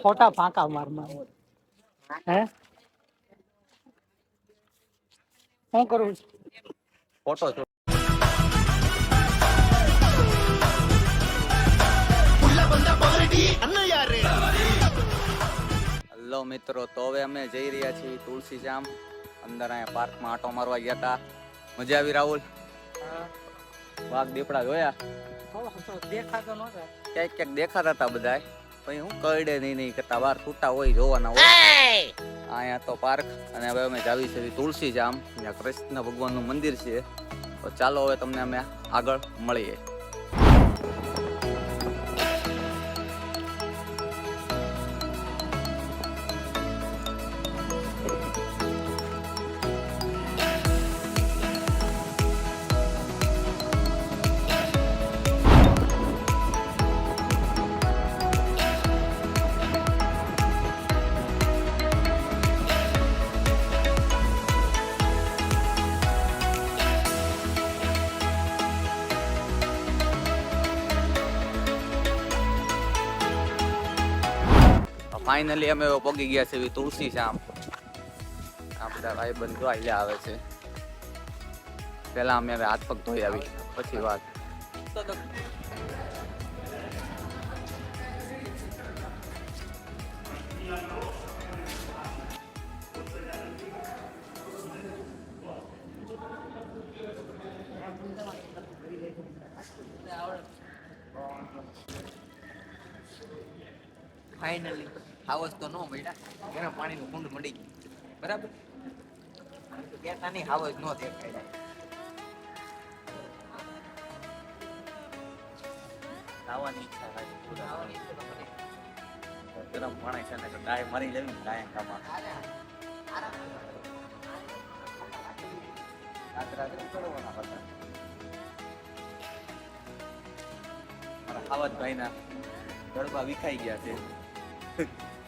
ખોટા ફાંકા માર હે શું કરું ફોટો હેલો મિત્રો, તો હવે અમે જઈ રહ્યા છીએ તુલસીશ્યામ. અંદર અહીંયા પાર્કમાં આંટો મારવા ગયા હતા. મજા આવી રાહુલ? વાઘ દીપડા જોયા? દેખાતો નહોતા. ક્યાંક ક્યાંક દેખાતા હતા બધા, પછી હું કરડે નહીં કરતા બહાર છૂટા હોય જોવાના હોય. અહીંયા તો પાર્ક, અને હવે અમે જાવી છે તુલસીશ્યામ, જ્યાં કૃષ્ણ ભગવાનનું મંદિર છે. તો ચાલો હવે તમને અમે આગળ મળીએ. ફાઇનલી અમે પહોંચી ગયા છે તુલસીશ્યામ. આ બધા ભાઈબંધ જો અહીંયા આવે છે. પેલા અમે હવે હાથ પગ ધોઈ આવી, પછી વાત. ફાઇનલી હાવસ તો ન મળ્યા, ગરમ પાણીનું કુંડ મળી ગયું. બરાબર, કહેતા નહીં હાવસ ન દેખાય. ખાવાની ઈચ્છા થાય, ગરમ પાણી છે ને ગાય મરી લેવી ને ગાય કામમાં. મારા હાવતભાઈ ના જડબા વિખાઈ ગયા છે.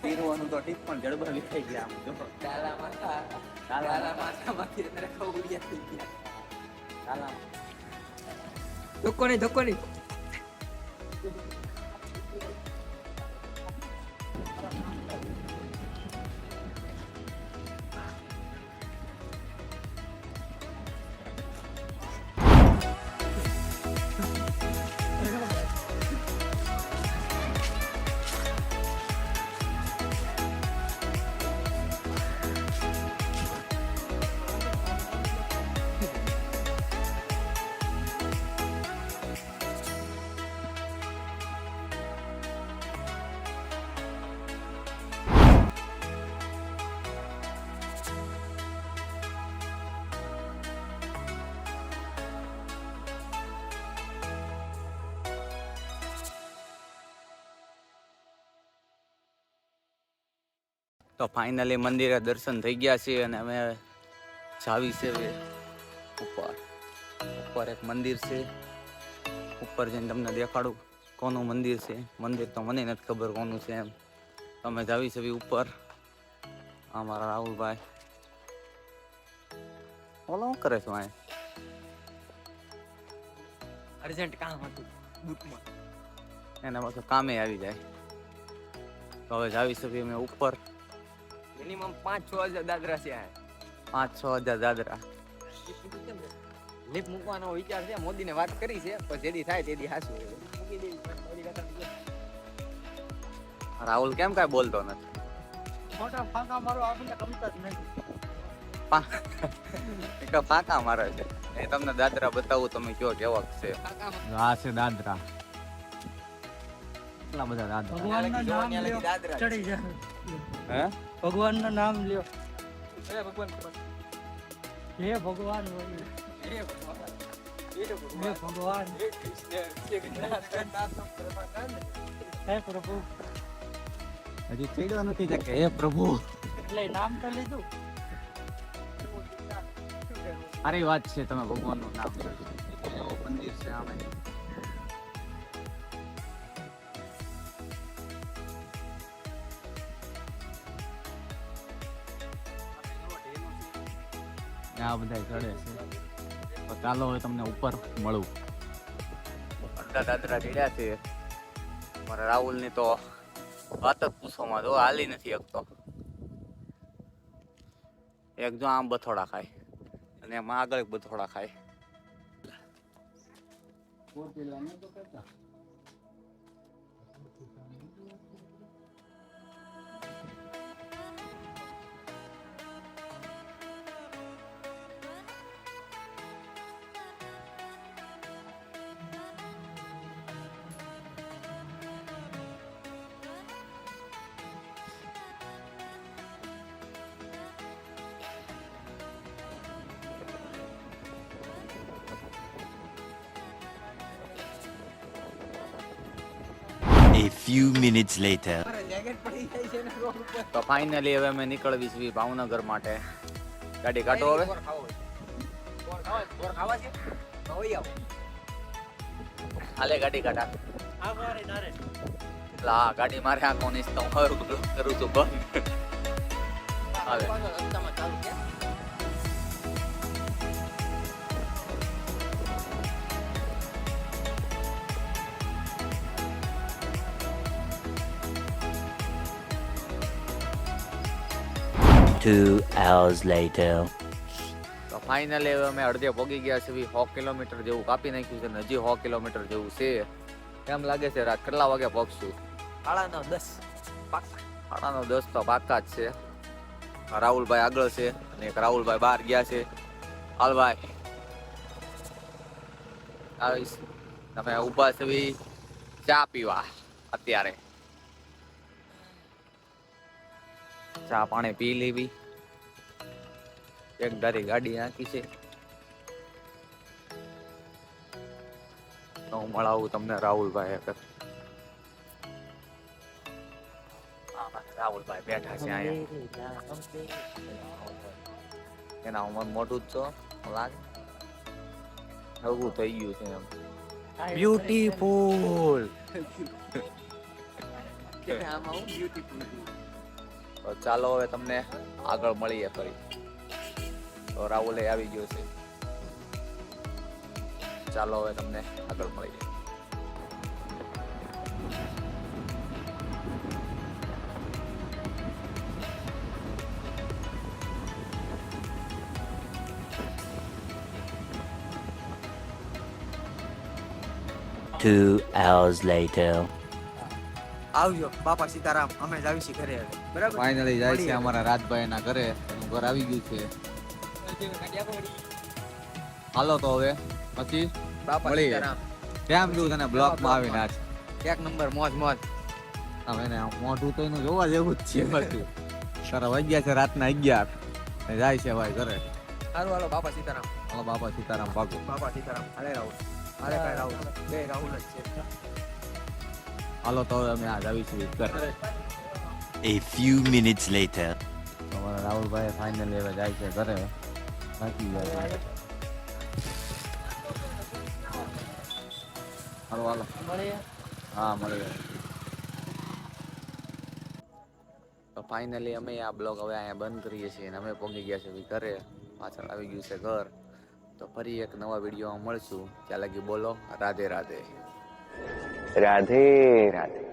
પીરવાનું તો ઠીક, પણ જડબા વિખાઈ ગયા. આમ જો ડાલા માથામાંથી અંદર ખવડિયા થઈ ગયા. ધક્કો નહીં. તો ફાઇનલી મંદિરે દર્શન થઈ ગયા છે, અને અમે જાવી છે ઉપર એક મંદિર છે. ઉપર જઈને તમને દેખાડું કોનું મંદિર છે. મંદિર તો મને નથી ખબર કોનું છે એમ. તમે જાવી છે ઉપર. અમારા રાહુલભાઈ ઓલો શું કરે છે? અર્જન્ટ કામ હતું બુકમાં, એના પાછું કામે આવી જાય. તો હવે જાવી છે અમે ઉપર. મિનિમમ 5-6 હજાર દાદરા છે. 5-6 હજાર દાદરા. લીપ મૂકવાનો વિચાર છે, મોદીને વાત કરી છે, પણ જેદી થાય તેદી હાસું. રાહુલ કેમ કાંઈ બોલતો નથી? ખોટા ફાંકા મારો આપણને ગમતા જ નથી. ફાંકા મારે છે. એ તમને દાદરા બતાવું, તમે કયો કેવા છે. આ છે દાદરા. કેટલા બધા દાદરા. ભગવાનના નામ લ્યો, ચડી જાય. હે? ભગવાનનું નામ લ્યો. હે ભગવાન, હે ભગવાન, હે ભગવાન, હે પ્રભુ. હજી ચડ્યો નથી કે હે પ્રભુ. એટલે નામ તો લીધું. સારી વાત છે, તમે ભગવાનનું નામ લીધું. મંદિર છે આમે. આ બધા ચડે છે. તો ચાલો હવે તમને ઉપર મળું. બધા દાદરા ચડ્યા છે. મારા રાહુલ ની તો વાત જ પૂછવામાં તો હાલી નથી શકતો. એક જો આમ બથોડા ખાય અને એમાં આગળ એક બથોડા ખાય. A few minutes later. મારે jacket પડી જાય છે ને રોડ ઉપર. તો ફાઇનલી હવે અમે નીકળવી છીએ ભાવનગર માટે. ગાડી કાઢો હવે. બોર ખાવો છે. બોર ખાવા છે? તો હોય આવો. હાલે ગાડી કાઢા. આ મારે નારે લા ગાડી મારે આ કોની તો હું કરું છું બંધ. હાલે. પાછો રસ્તામાં ચાલુ કે? Two hours later. તો ફાઇનલી હવે અમે અડધે પહોંચી ગયા છીએ. 100 કિલોમીટર જેવું કાપી નાખ્યું છે ને હજી 100 કિલોમીટર જેવું છે. કેમ લાગે છે રાત કેટલા વાગે પહોંચશું? 9:30 પાક્કા. 9:30 તો પાક્કા જ છે. રાહુલભાઈ આગળ છે અને એક રાહુલભાઈ બહાર ગયા છે. હાલભાઈ આવીશ. તમે ઊભા છો ચા પીવા અત્યારે. ચા પાણી પી લેવી. એક ધારી ગાડી નાખી છે તો હું મળાવું તમને રાહુલભાઈ આગળ. રાહુલભાઈ બેઠા છે અહીંયા. એના ઉંમર મોટું જ છો લાગે. હવું થઈ ગયું છે એમ. બ્યુટીફુલ. આમાં હું બ્યુટીફુલ. તો ચાલો હવે તમને આગળ મળીએ ફરી. તો રાહુલે આવી ગયો છે. ચાલો હવે તમને આગળ મળીએ. Two hours later. આવજો બાપા સીતારામ. અમે જ આવીશું ઘરે હવે. બરાબર? ફાઇનલી જાય છે મળીએ. અમારા રાજભાઈ ના ઘરે. એનું ઘર આવી ગયું છે. હાલો તો હવે પછી બાપા મળીએ. સીતારામ. કેમ જોયું તને બ્લોક માં આવીને આજ? એક નંબર મોજ મોજ. હવે એને મોઢું તો એનું જોવા જેવું જ છે બધું. તારા વાગ્યા છે રાતના 11 ને જાય છે ભાઈ ઘરે. સારું હાલો બાપા સીતારામ. હાલો બાપા સીતારામ ભાગો. બાપા સીતારામ. હાલે રાહુલ. હાલે ભાઈ રાહુલ. બે રાહુલ જ છે. હાલો તો હવે અમે આજ આવીશું ઘરે. A few minutes later. અમારા રાહુલભાઈ ફાઇનલી હવે જાય છે ઘરે. બાકી ગયા છે. હાલો હાલો. મળીએ હા મળીએ. તો ફાઇનલી અમે આ બ્લોગ હવે અહીંયા બંધ કરીએ છીએ અને અમે પહોંચી ગયા છીએ ઘરે. પાછળ આવી ગયું છે ઘર. તો ફરી એક નવા વિડીયોમાં મળશું. ત્યાં લગી બોલો રાધે રાધે. રાધે રાધે.